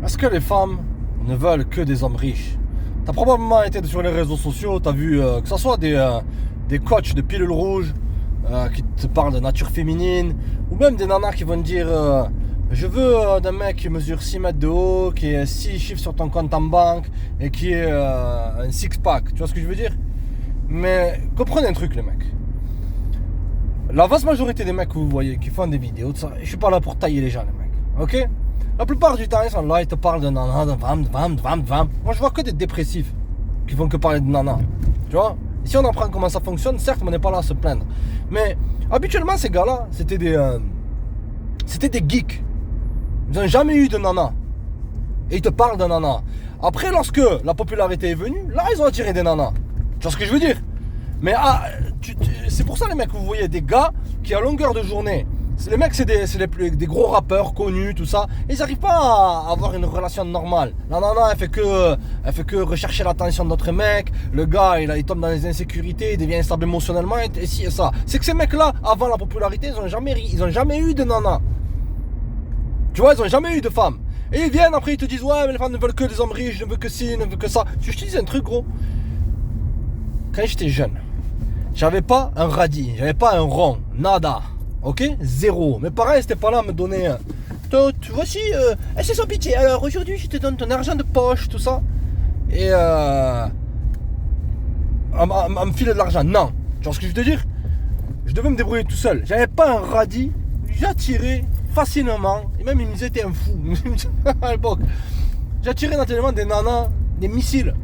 Est-ce que les femmes ne veulent que des hommes riches? T'as probablement été sur les réseaux sociaux, t'as vu que ce soit des coachs de pilules rouges qui te parlent de nature féminine, ou même des nanas qui vont te dire je veux d'un mec qui mesure 6 mètres de haut, qui ait 6 chiffres sur ton compte en banque et qui ait un six-pack. Tu vois ce que je veux dire? Mais comprenez un truc, les mecs. La vaste majorité des mecs que vous voyez qui font des vidéos, tout ça, je suis pas là pour tailler les gens, les mecs. Ok? La plupart du temps, ils sont là, ils te parlent de nana, de femme. Moi, je vois que des dépressifs qui font que parler de nana. Tu vois? Si on apprend comment ça fonctionne, certes, on n'est pas là à se plaindre. Mais habituellement, ces gars-là, c'était des geeks. Ils n'ont jamais eu de nana. Et ils te parlent de nana. Après, lorsque la popularité est venue, là, ils ont attiré des nanas. Tu vois ce que je veux dire? Mais c'est pour ça, les mecs, vous voyez des gars qui, à longueur de journée, les mecs, c'est des gros rappeurs connus, tout ça. Et ils n'arrivent pas à avoir une relation normale. La nana, elle fait que rechercher l'attention d'autres mecs. Le gars, il tombe dans les insécurités, il devient instable émotionnellement, et ci et ça. C'est que ces mecs-là, avant la popularité, ils ont jamais eu de nana. Tu vois, ils n'ont jamais eu de femmes. Et ils viennent, après, ils te disent, ouais, mais les femmes ne veulent que des hommes riches, ne veulent que ci, ne veulent que ça. Je te dis un truc, gros. Quand j'étais jeune, j'avais pas un radis, j'avais pas un rond, nada. Ok? Zéro. Mes parents n'étaient pas là à me donner. Voici, c'est sans pitié. Alors aujourd'hui, je te donne ton argent de poche, tout ça. Et à me filer de l'argent. Non. Tu vois ce que je veux te dire? Je devais me débrouiller tout seul. J'avais pas un radis. J'attirais facilement. Et même, ils me disaient, t'es un fou. À l'époque. J'attirais naturellement des nanas, des missiles.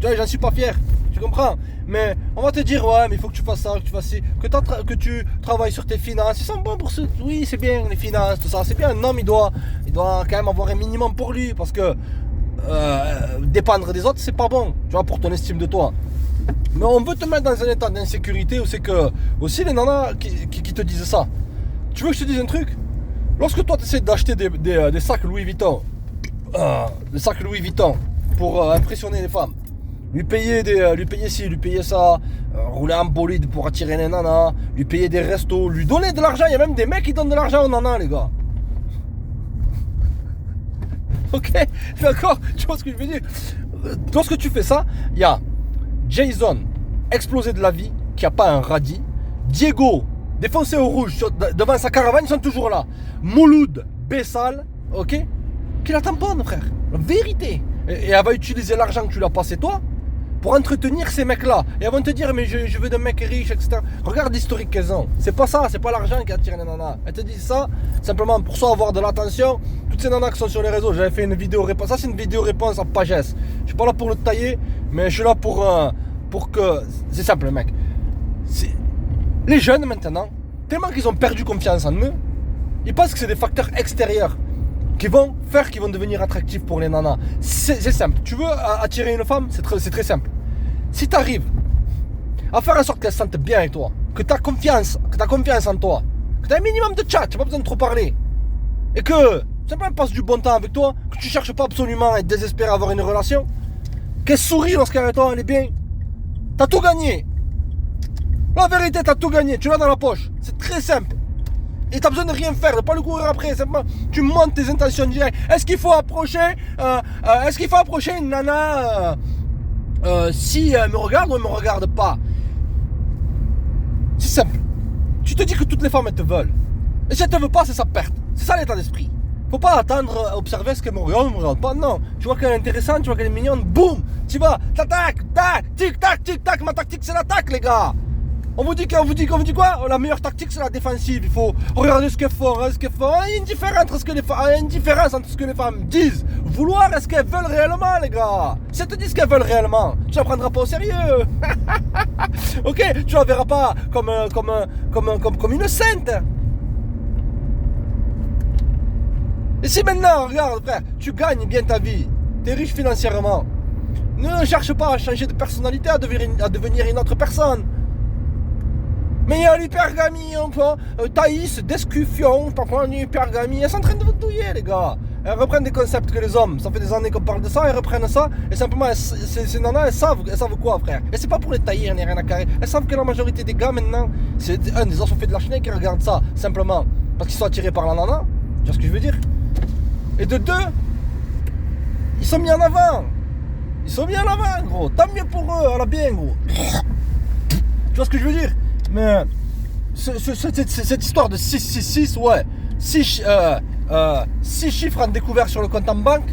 Tu vois, j'en suis pas fier. Tu comprends? Mais on va te dire, ouais, mais il faut que tu fasses ça, que tu fasses ci, que tu travailles sur tes finances. Ils sont bons pour ça. Oui, c'est bien, les finances, tout ça. C'est bien, un homme, il doit quand même avoir un minimum pour lui. Parce que dépendre des autres, c'est pas bon, tu vois, pour ton estime de toi. Mais on veut te mettre dans un état d'insécurité où c'est que, aussi les nanas qui te disent ça. Tu veux que je te dise un truc? Lorsque toi, tu essaies d'acheter des sacs Louis Vuitton, pour impressionner les femmes, lui payer ci, lui payer ça, rouler en bolide pour attirer les nanas, lui payer des restos, lui donner de l'argent. Il y a même des mecs qui donnent de l'argent aux nanas, les gars. Ok, d'accord, tu vois ce que je veux dire? Lorsque tu fais ça, il y a Jason, explosé de la vie, qui a pas un radis. Diego, défoncé au rouge devant sa caravane, ils sont toujours là. Mouloud, Bessal, ok, qui la tamponne, frère. La vérité. Et elle va utiliser l'argent que tu lui as passé toi pour entretenir ces mecs-là. Et elles vont te dire, mais je veux des mecs riches, etc. Regarde l'historique qu'elles ont. C'est pas ça, c'est pas l'argent qui attire les nanas. Elles te disent ça, simplement pour ça avoir de l'attention. Toutes ces nanas qui sont sur les réseaux, j'avais fait une vidéo réponse. Ça, c'est une vidéo réponse à pagesse. Je suis pas là pour le tailler, mais je suis là pour que... C'est simple, mec. Les jeunes, maintenant, tellement qu'ils ont perdu confiance en eux, ils pensent que c'est des facteurs extérieurs qui vont devenir attractifs pour les nanas. C'est simple. Tu veux attirer une femme, c'est très simple. Si tu arrives à faire en sorte qu'elle se sente bien avec toi, que tu as confiance en toi, que tu as un minimum de chat, tu n'as pas besoin de trop parler, et que simplement passe du bon temps avec toi, que tu cherches pas absolument à être désespéré à avoir une relation, qu'elle sourit lorsqu'elle est avec toi, elle est bien, tu as tout gagné. La vérité, tu as tout gagné, tu l'as dans la poche. C'est très simple. Et t'as besoin de rien faire, de pas le courir après, simplement tu montes tes intentions directes. Est-ce qu'il faut approcher une nana si elle me regarde ou elle me regarde pas? C'est simple. Tu te dis que toutes les femmes elles te veulent. Et si elle te veut pas, c'est sa perte. C'est ça l'état d'esprit. Faut pas attendre, observer ce qu'elle me regarde pas. Non. Tu vois qu'elle est intéressante, tu vois qu'elle est mignonne, boum, tu vas, tac, tic tac, ma tactique c'est l'attaque, les gars. On vous dit quoi? La meilleure tactique c'est la défensive. Il faut regarder ce qu'elles font, Il y a une différence entre ce que les femmes disent. Vouloir, est-ce qu'elles veulent réellement, les gars? Si elles te disent qu'elles veulent réellement, tu la prendras pas au sérieux. Ok, tu la verras pas comme une sainte. Et si maintenant, regarde frère, tu gagnes bien ta vie, t'es riche financièrement, ne cherche pas à changer de personnalité, à devenir une autre personne. Mais il y a l'hypergamie, Thaïs, Descuffion, parfois l'hypergamie, elles sont en train de vous douiller, les gars. Elles reprennent des concepts que les hommes, ça fait des années qu'on parle de ça, elles reprennent ça, et simplement, ces nanas, elles savent quoi, frère. Et c'est pas pour les tailler, rien à carrer. Elles savent que la majorité des gars, maintenant, c'est des assoiffés de la chenille qui regardent ça, simplement, parce qu'ils sont attirés par la nana. Tu vois ce que je veux dire? Et de deux, Ils sont mis en avant. Ils sont mis en avant, gros. Tant mieux pour eux, à la bien, gros. Tu vois ce que je veux dire? Mais cette histoire de 666, ouais. 6 chiffres en découvert sur le compte en banque.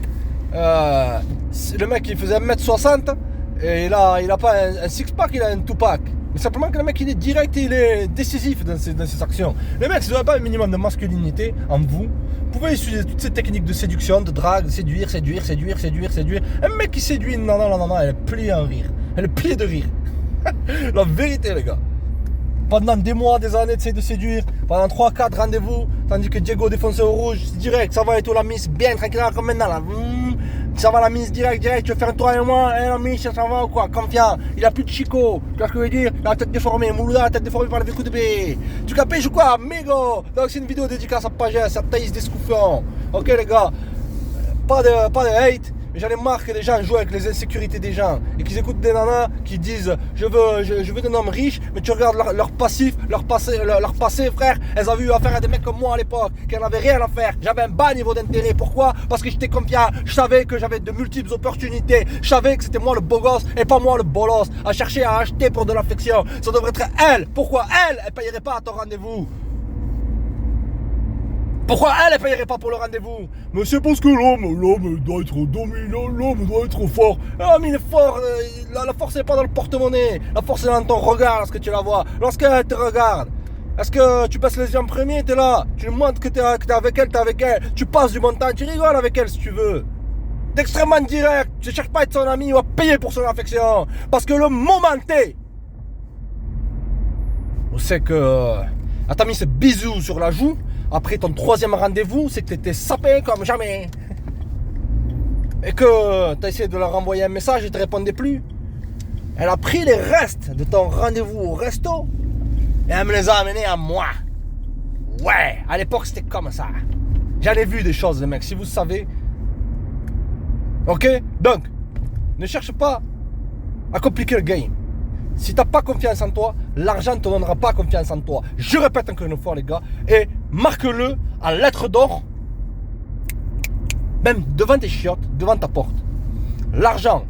Le mec, il faisait 1m60. Et il a pas un six-pack, il a un two-pack. Mais simplement que le mec, il est direct et il est décisif dans ses actions. Le mec, si vous n'avez pas un minimum de masculinité en vous, vous pouvez utiliser toutes ces techniques de séduction, de drague, de séduire. Un mec qui séduit, non, elle est pliée en rire. Elle est pliée de rire. La vérité, les gars. Pendant des mois, des années, tu sais, de séduire. Pendant 3-4 rendez-vous. Tandis que Diego défonçait au rouge, c'est direct, ça va et tout, la miss, bien tranquille, comme maintenant, là. Ça va la mise direct, tu veux faire un tour avec moi, la mise, ça va ou quoi, confiant, il a plus de chico, tu vois ce que je veux dire, la tête déformée, Moulouda, la tête déformée par le coup de B. Tu capiches ou quoi, amigo? Donc c'est une vidéo dédicace à Pagès, à Thaïs Descoufion. Ok les gars, pas de hate. Mais j'en ai marre que les gens jouent avec les insécurités des gens et qu'ils écoutent des nanas qui disent je veux d'un homme riche, mais tu regardes leur passif, leur passé, frère. Elles ont eu affaire à des mecs comme moi à l'époque qui n'en avaient rien à faire. J'avais un bas niveau d'intérêt. Pourquoi? Parce que j'étais confiant. Je savais que j'avais de multiples opportunités. Je savais que c'était moi le beau gosse et pas moi le bolos à chercher à acheter pour de l'affection. Ça devrait être elle. Pourquoi elle payerait pas à ton rendez-vous? Pourquoi elle payerait pas pour le rendez-vous? Mais c'est parce que l'homme doit être dominant, l'homme doit être fort. Ah mais il est fort, la force n'est pas dans le porte-monnaie, la force est dans ton regard lorsque tu la vois, lorsqu'elle te regarde. Est-ce que tu passes les yeux en premier, t'es là, tu lui montres que t'es avec elle, tu passes du montant, tu rigoles avec elle si tu veux. T'es extrêmement direct, tu cherches pas à être son ami ou à payer pour son affection. Parce que le moment T, on sait que elle t'a mis ce bisou sur la joue. Après ton troisième rendez-vous, c'est que t'étais sapé comme jamais. Et que t'as essayé de leur envoyer un message et ne te répondait plus. Elle a pris les restes de ton rendez-vous au resto et elle me les a amenés à moi. Ouais, à l'époque c'était comme ça. J'en ai vu des choses, les mecs, si vous savez. Ok? Donc, ne cherche pas à compliquer le game. Si t'as pas confiance en toi, l'argent ne te donnera pas confiance en toi. Je répète encore une fois les gars, et marque-le en lettres d'or, même devant tes chiottes, devant ta porte. L'argent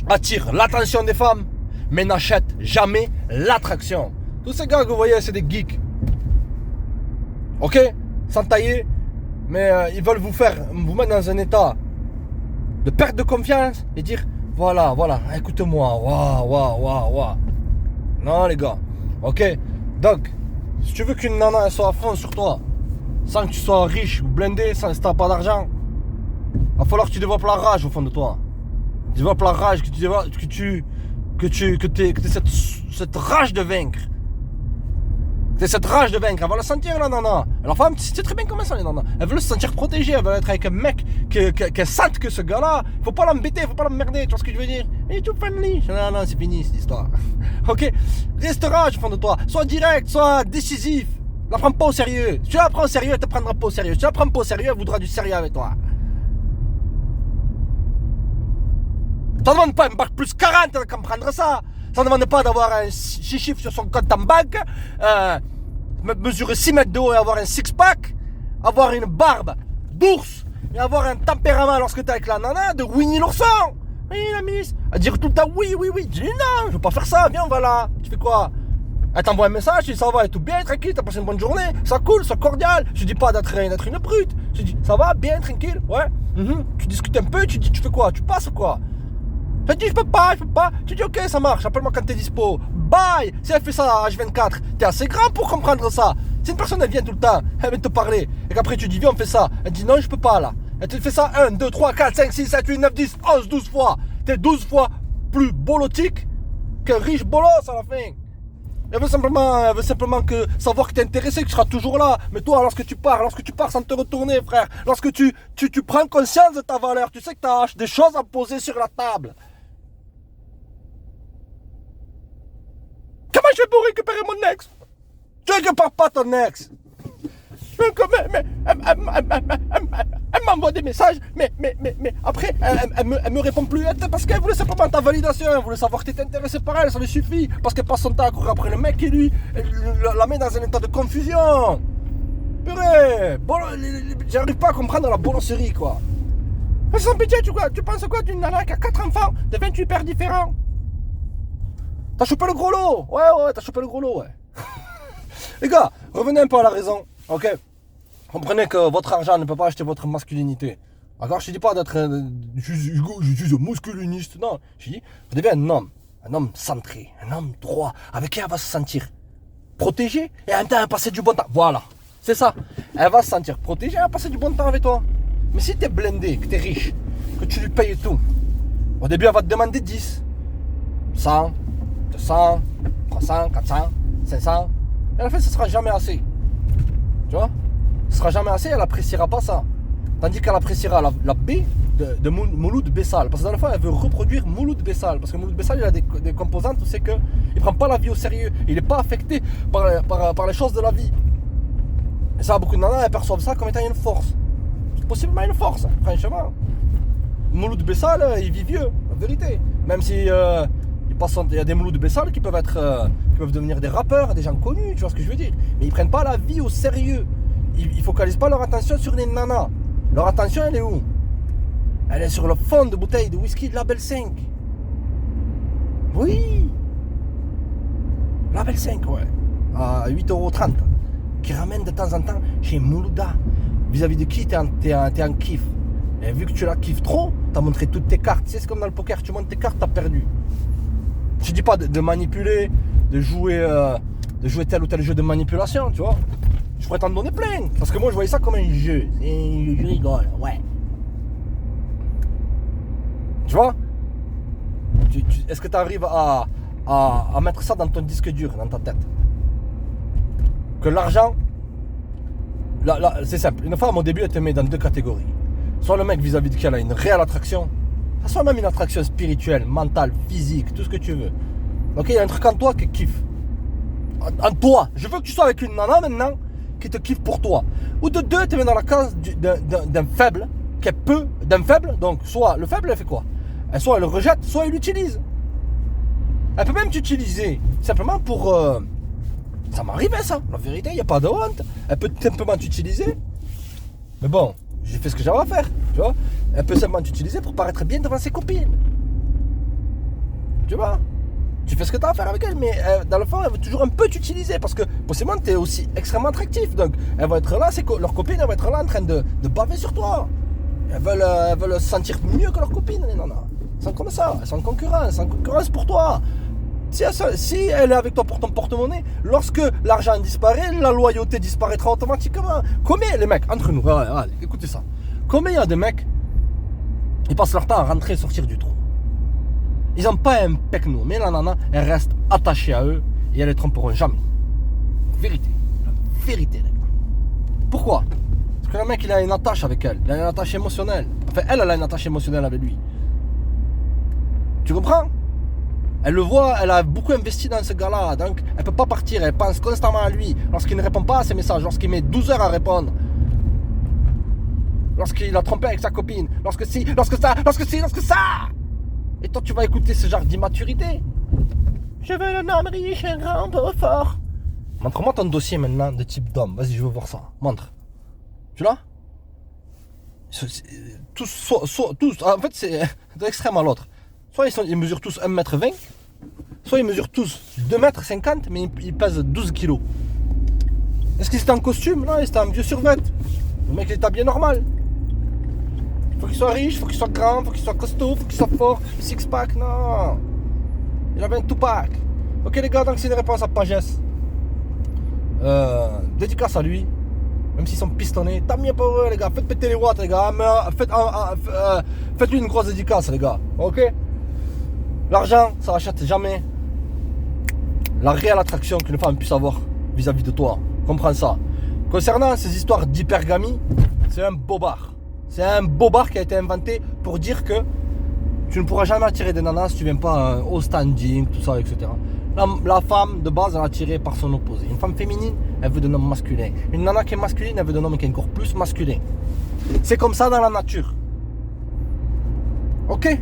attire l'attention des femmes, mais n'achète jamais l'attraction. Tous ces gars que vous voyez, c'est des geeks. Ok? Sans tailler, mais ils veulent vous mettre dans un état de perte de confiance et dire voilà, écoute-moi, waouh. Non les gars, ok. Donc, si tu veux qu'une nana soit à fond sur toi, sans que tu sois riche ou blindé, sans que tu n'as pas d'argent, il va falloir que tu développes la rage au fond de toi. Développe la rage, que tu aies cette rage de vaincre. C'est cette rage de vaincre, elle va le sentir la nana. Alors femme, tu sais très bien comment ça les nanas. Elle veut se sentir protégée, elle veut être avec un mec qu'elle sente que ce gars-là, faut pas l'embêter, faut pas l'emmerder, tu vois ce que je veux dire? Et tout friendly. Non, c'est fini cette histoire. Ok? Reste rage au fond de toi, sois direct, sois décisif. La prends pas au sérieux. Si tu la prends au sérieux, elle te prendra pas au sérieux. Si tu la prends pas au sérieux, elle voudra du sérieux avec toi. Ça ne demande pas un bac plus 40 de comprendre ça. Ça ne demande pas d'avoir un 6 chiffres sur son compte en banque, mesurer 6 mètres de haut et avoir un six-pack, avoir une barbe d'ours et avoir un tempérament lorsque tu es avec la nana de Winnie l'ourson. Oui, la miss. À dire tout le temps oui. Dis non, je veux pas faire ça, viens, on va là. Tu fais quoi? Elle t'envoie un message, tu dis ça va, et tout bien, tranquille, t'as passé une bonne journée, ça cool, ça cordial. Je dis pas d'être une brute. Je dis ça va, bien, tranquille, ouais. Tu discutes un peu, tu dis tu fais quoi? Tu passes ou quoi? Je dis je peux pas. Tu dis ok, ça marche, appelle-moi quand t'es dispo. Bye. Si elle fait ça à H24, t'es assez grand pour comprendre ça. Si une personne elle vient tout le temps, elle vient te parler, et qu'après tu dis viens on fait ça, elle dit non je peux pas là. Elle te fait ça 1, 2, 3, 4, 5, 6, 7, 8, 9, 10, 11, 12 fois. T'es 12 fois plus bolotique qu'un riche bolos à la fin. Elle veut simplement que savoir que t'es intéressé, que tu seras toujours là. Mais toi, lorsque tu pars sans te retourner, frère, lorsque tu prends conscience de ta valeur, tu sais que t'as des choses à poser sur la table. Comment je vais pour récupérer mon ex? Tu récupères pas ton ex. Elle m'envoie des messages, mais après, elle me répond plus. Parce qu'elle voulait simplement ta validation, elle voulait savoir que tu étais intéressé par elle, ça lui suffit. Parce qu'elle passe son temps à courir après le mec qui lui la met dans un état de confusion. Purée, j'arrive pas à comprendre la bolosserie, quoi. c'est sans pitié, tu penses quoi d'une nana qui a 4 enfants de 28 pères différents? T'as chopé le gros lot. Ouais, t'as chopé le gros lot, ouais. Les gars, revenez un peu à la raison, ok? Comprenez que votre argent ne peut pas acheter votre masculinité. D'accord? Je ne dis pas d'être je suis un masculiniste. Non, je dis, vous devez un homme centré, un homme droit, avec qui elle va se sentir protégée et en même temps elle va passer du bon temps. Voilà, c'est ça. Elle va se sentir protégée, elle va passer du bon temps avec toi. Mais si tu es blindé, que tu es riche, que tu lui payes tout, au début elle va te demander 10, 100, 200, 300, 400, 500. Et à la fin, ce ne sera jamais assez. Tu vois? Ce ne sera jamais assez, elle n'appréciera pas ça. Tandis qu'elle appréciera la B de Mouloud Bessal. Parce que dans le fond, elle veut reproduire Mouloud Bessal. Parce que Mouloud Bessal, il a des composantes où c'est qu'il ne prend pas la vie au sérieux. Il n'est pas affecté par les choses de la vie. Et ça, beaucoup de nanas, elles perçoivent ça comme étant une force. C'est possiblement une force, franchement. Mouloud Bessal, il vit vieux, la vérité. Même si il y a des Mouloud Bessal qui peuvent devenir des rappeurs, des gens connus, tu vois ce que je veux dire. Mais ils ne prennent pas la vie au sérieux. Ils ne focalisent pas leur attention sur les nanas. Leur attention, elle est où? Elle est sur le fond de bouteille de whisky de Label 5. Oui. Label 5, ouais. À 8,30 €. Qui ramène de temps en temps chez Moulouda. Vis-à-vis de qui t'es en kiff. Et vu que tu la kiffes trop, t'as montré toutes tes cartes. Tu sais, c'est comme dans le poker, tu montres tes cartes, t'as perdu. Je dis pas de manipuler, de jouer tel ou tel jeu de manipulation, tu vois. Je pourrais t'en donner plein. Parce que moi, je voyais ça comme un jeu. Je rigole, ouais. Tu vois? Est-ce que tu arrives à mettre ça dans ton disque dur, dans ta tête? Que l'argent, c'est simple. Une femme, au début, elle te met dans 2 catégories. Soit le mec vis-à-vis de qui elle a une réelle attraction, soit même une attraction spirituelle, mentale, physique, tout ce que tu veux. Ok, il y a un truc en toi qui kiffe. En toi. Je veux que tu sois avec une nana maintenant qui te kiffe pour toi. Ou de 2, tu es dans la case d'un faible, qui est peu, d'un faible. Donc, soit le faible, elle fait quoi? Soit elle le rejette, soit elle l'utilise. Elle peut même t'utiliser simplement pour... ça m'arrivait ça, la vérité, il n'y a pas de honte. Elle peut simplement t'utiliser. Mais bon, j'ai fait ce que j'avais à faire, tu vois. Elle peut simplement t'utiliser pour paraître bien devant ses copines. Tu vois? Tu fais ce que tu as à faire avec elle, mais dans le fond, elle veut toujours un peu t'utiliser parce que possiblement tu es aussi extrêmement attractif. Donc, elles vont être là, leurs copines, elles vont être là en train de baver sur toi. Elles veulent se sentir mieux que leurs copines, les nanas. Elles sont comme ça, elles sont en concurrence pour toi. Si elle est avec toi pour ton porte-monnaie, lorsque l'argent disparaît, la loyauté disparaîtra automatiquement. Combien les mecs, entre nous, allez, écoutez ça. Combien il y a de mecs, ils passent leur temps à rentrer et sortir du trou. Ils n'ont pas un pecno, mais la nana, elle reste attachée à eux et elles ne les tromperont jamais. Vérité. La vérité, les gars. Pourquoi? Parce que le mec, il a une attache avec elle. Il a une attache émotionnelle. Enfin, elle a une attache émotionnelle avec lui. Tu comprends? Elle le voit, elle a beaucoup investi dans ce gars-là. Donc, elle ne peut pas partir. Elle pense constamment à lui. Lorsqu'il ne répond pas à ses messages, lorsqu'il met 12 heures à répondre. Lorsqu'il a trompé avec sa copine. Lorsque ça. Et toi, tu vas écouter ce genre d'immaturité. Je veux un homme riche, un grand peu fort. Montre-moi ton dossier maintenant de type d'homme. Vas-y, je veux voir ça. Montre. Tu l'as? Tous, en fait, c'est de l'extrême à l'autre. Soit ils mesurent tous 1m20, soit ils mesurent tous 2m50, mais ils pèsent 12 kg. Est-ce qu'il était en costume? Non, il était en vieux survêt. Le mec, il est habillé normal. Faut qu'il soit riche, faut qu'il soit grand, faut qu'il soit costaud, faut qu'il soit fort, six-pack, non. Il avait un two-pack. Ok les gars, donc c'est une réponse à Pagès. Dédicace à lui. Même s'ils sont pistonnés, tant mieux pour eux les gars. Faites péter les watts les gars. Faites-lui une grosse dédicace les gars. Ok. L'argent, ça n'achète jamais la réelle attraction qu'une femme puisse avoir vis-à-vis de toi. Comprends ça. Concernant ces histoires d'hypergamie, c'est un bobard. C'est un bobard qui a été inventé pour dire que tu ne pourras jamais attirer des nanas si tu ne viens pas au standing, tout ça, etc. La femme de base, elle est attirée par son opposé. Une femme féminine, elle veut d'un homme masculin. Une nana qui est masculine, elle veut d'un homme qui est encore plus masculin. C'est comme ça dans la nature. Ok?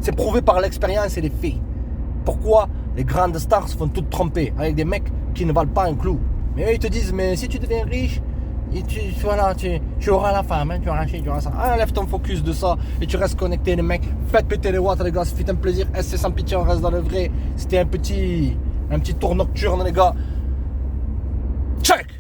C'est prouvé par l'expérience et les faits. Pourquoi les grandes stars se font toutes tromper avec des mecs qui ne valent pas un clou? Mais eux, ils te disent, mais si tu deviens riche, Et voilà, tu auras la femme, hein, tu auras ci, tu auras ça. Enlève ton focus de ça et tu restes connecté, les mecs. Faites péter les watts, les gars, ça fait un plaisir. SC sans pitié, on reste dans le vrai. C'était un petit tour nocturne, les gars. Check!